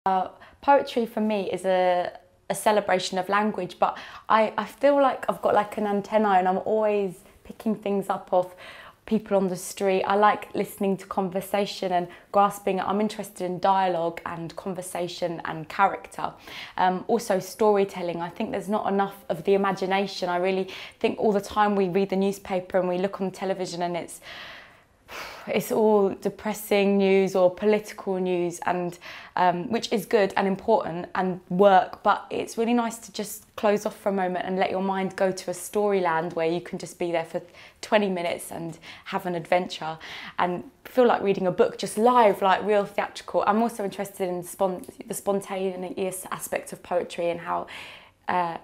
Poetry for me is a celebration of language, but I feel like I've got like an antenna and I'm always picking things up off people on the street. I like listening to conversation and grasping it. I'm interested in dialogue and conversation and character. Also storytelling. I think there's not enough of the imagination. I really think all the time we read the newspaper and we look on television and it's all depressing news or political news, and which is good and important and work, but it's really nice to just close off for a moment and let your mind go to a storyland where you can just be there for 20 minutes and have an adventure and feel like reading a book just live, like real theatrical. I'm also interested in the spontaneous aspect of poetry and how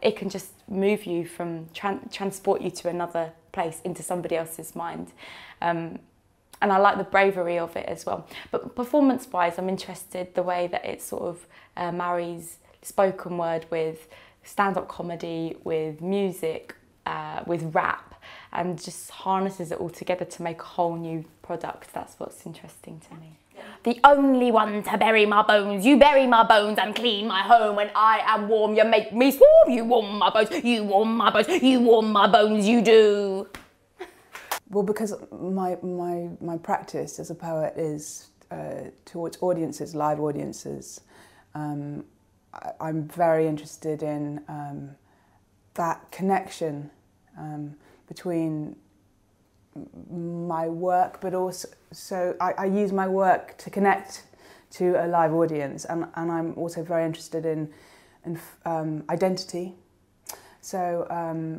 it can just move you from, transport you to another place, into somebody else's mind. And I like the bravery of it as well. But performance-wise, I'm interested the way that it sort of marries spoken word with stand-up comedy, with music, with rap, and just harnesses it all together to make a whole new product. That's what's interesting to me. The only one to bury my bones, you bury my bones and clean my home. When I am warm, you make me swarm. You warm my bones, you warm my bones, you warm my bones, you do. Well, because my practice as a poet is towards audiences, live audiences. I'm very interested in that connection between my work, but also I use my work to connect to a live audience, and I'm also very interested in identity. So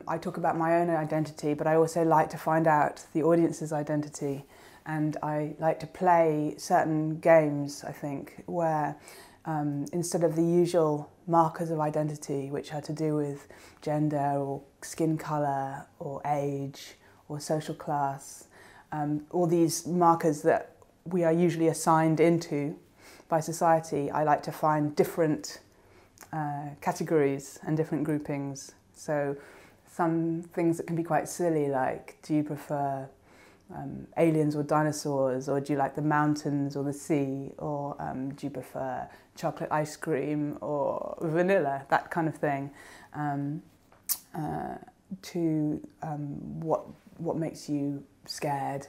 I talk about my own identity, but I also like to find out the audience's identity, and I like to play certain games, I think, where instead of the usual markers of identity, which are to do with gender or skin colour or age or social class, all these markers that we are usually assigned into by society, I like to find different categories and different groupings. So some things that can be quite silly, like, do you prefer aliens or dinosaurs, or do you like the mountains or the sea, or do you prefer chocolate ice cream or vanilla, that kind of thing, to what makes you scared,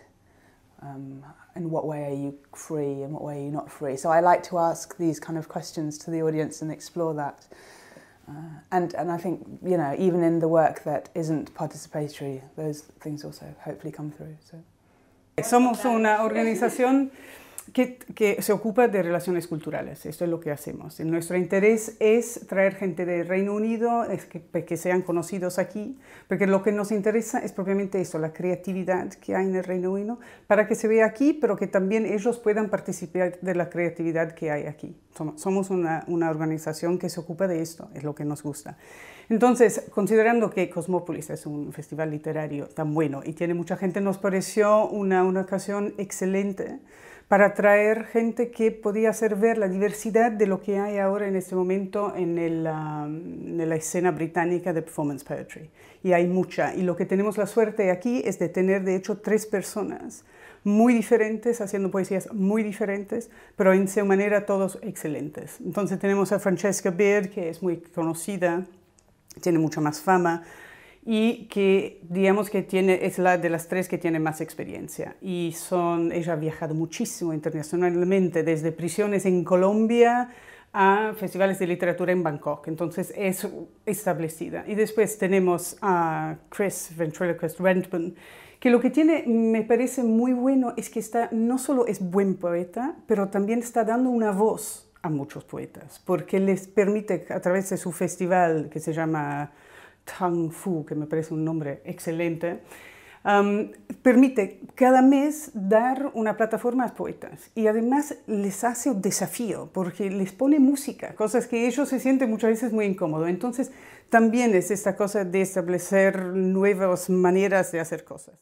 in what way are you free and what way are you not free. So I like to ask these kind of questions to the audience and explore that. And I think, you know, even in the work that isn't participatory, those things also hopefully come through. So. Somos una organización que se ocupa de relaciones culturales, esto es lo que hacemos. Nuestro interés es traer gente del Reino Unido, que sean conocidos aquí, porque lo que nos interesa es propiamente eso, la creatividad que hay en el Reino Unido, para que se vea aquí, pero que también ellos puedan participar de la creatividad que hay aquí. Somos una organización que se ocupa de esto, es lo que nos gusta. Entonces, considerando que Kosmopolis es un festival literario tan bueno y tiene mucha gente, nos pareció una ocasión excelente para traer gente que podía hacer ver la diversidad de lo que hay ahora en este momento en la escena británica de performance poetry. Y hay mucha. Y lo que tenemos la suerte aquí es de tener, de hecho, 3 personas muy diferentes, haciendo poesías muy diferentes, pero en su manera todos excelentes. Entonces tenemos a Francesca Beard, que es muy conocida, tiene mucha más fama, y que digamos que es la de las 3 que tiene más experiencia. Y ella ha viajado muchísimo internacionalmente, desde prisiones en Colombia a festivales de literatura en Bangkok, entonces es establecida. Y después tenemos a Chris Ventriloquist Redmond, que lo que tiene, me parece muy bueno, es que no solo es buen poeta, pero también está dando una voz a muchos poetas, porque les permite, a través de su festival que se llama Tang Fu, que me parece un nombre excelente, permite cada mes dar una plataforma a poetas, y además les hace un desafío porque les pone música, cosas que ellos se sienten muchas veces muy incómodos. Entonces también es esta cosa de establecer nuevas maneras de hacer cosas.